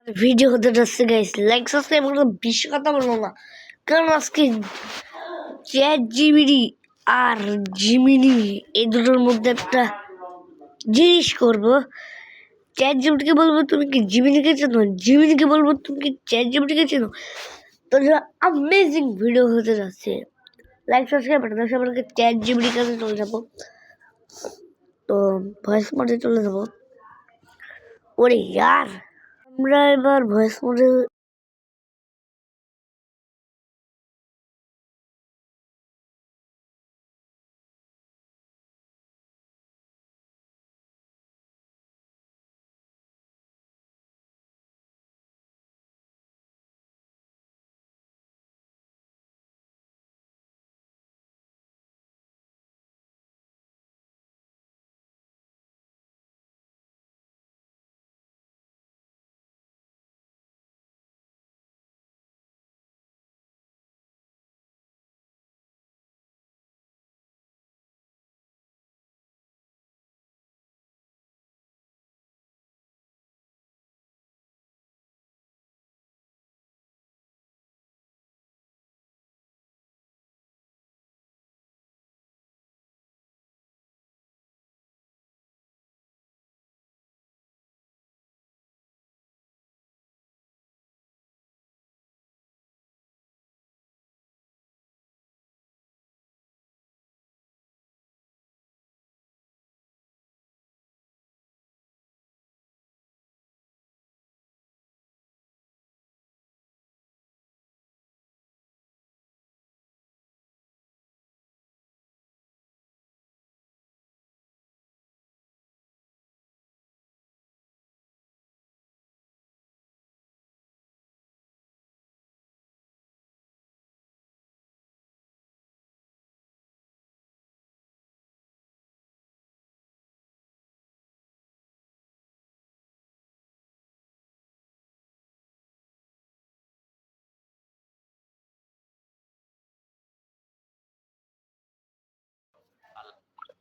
Video হতে যাচ্ছে guys, like subscribe করতে বেশি কথা বলবো না, কারণ আজকে চ্যাট জিপিটি আর জিমিনি এই দুটোর মধ্যে একটা জিনিস করবো। চ্যাট জিপিটিকে বলবো তুমি কি জিমিনিকে চেনো, জিমিনিকে বলবো তুমি কি চ্যাট জিপিটিকে চেনো। তো অ্যামেজিং ভিডিও হতে যাচ্ছে। লাইক সাবস্ক্রাইব করতে সবাইকে চ্যাট জিপিটির কাছে চলে যাবো। তো ভয়েস মোডে চলে যাবো। ওরে ইয়ার, আমরা এবার ভয়েস মোডে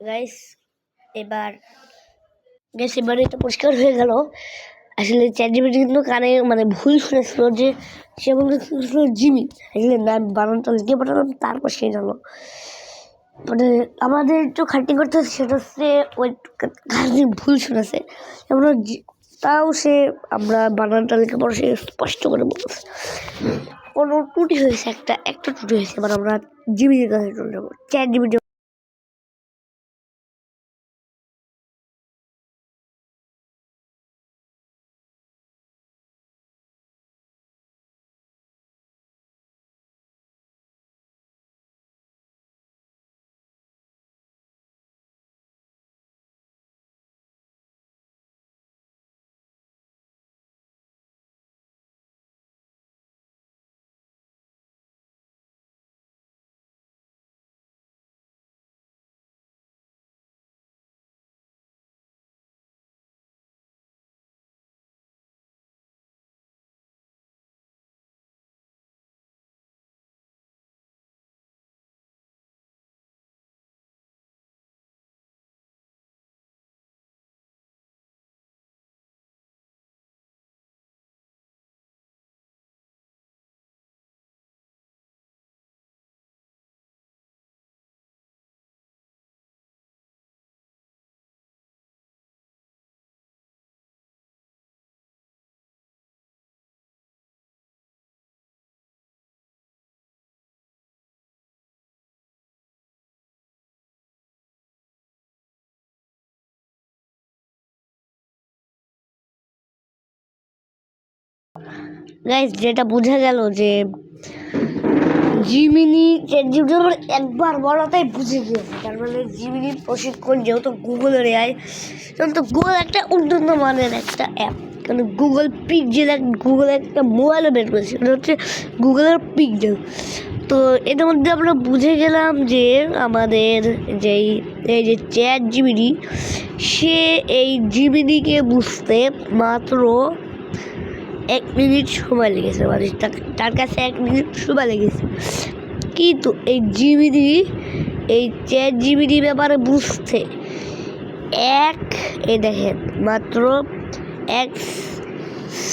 গাইস এবার এটা পরিষ্কার হয়ে গেল। আসলে চ্যাট জিপিটি কিন্তু কানে ভুল শুনেছিল যে সে বলছিল জিমি, আসলে নাম বানানটা লিখে পাঠালাম, তারপর সে জানলো। আমাদের একটু খাটনি করতে হচ্ছে, সেটা হচ্ছে ওই কানে ভুল শুনেছে, আমরা তাও সে আমরা বানানটা লিখে পরে সে স্পষ্ট করে বলছে কোনো ত্রুটি হয়েছে, একটা ত্রুটি হয়েছে। এবার আমরা জিমির কাছে চলে যাবো। চ্যাট জিপিটি গাইস যেটা বোঝা গেল যে জিমিনি চ্যাট জিপিটি একবার বলাতেই বুঝে গিয়েছে। তার মানে জিমিনির প্রশিক্ষণ যেহেতু গুগলের এআই, তো গুগল একটা উন্নত মানের একটা অ্যাপ। কারণ গুগল পিক্সেল গুগল একটা মোবাইলও বের করেছে, সেটা হচ্ছে গুগলের পিক্সেল। তো এটার মধ্যে আমরা বুঝে গেলাম যে আমাদের এই যে চ্যাট জিপিটি, সে এই জিমিনিকে বুঝতে মাত্র 1 মিনিট সময় লেগেছে, মানে তার কাছে 1 মিনিট সময় লেগেছে। কিন্তু এই জিমিনি, এই চ্যাট জিপিটি ব্যাপারে বুঝতে দেখেন মাত্র 1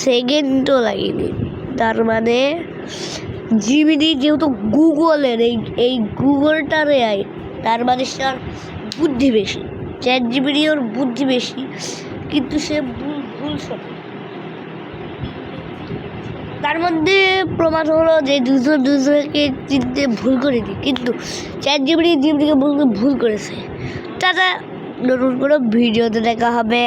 সেকেন্ডও লাগেনি। তার মানে জিমিনি যেহেতু গুগলের এই গুগলটার এআই, তার মানে তার বুদ্ধি বেশি। চ্যাট জিমিনি ওর বুদ্ধি বেশি, কিন্তু সে ভুল শোনে। তার মধ্যে প্রমাণ হলো যে দুজনকে চিনতে ভুল করেনি, কিন্তু চ্যাট জিমিনিকে ভুল করেছে। টাটা, নতুন কোনো ভিডিওতে দেখা হবে।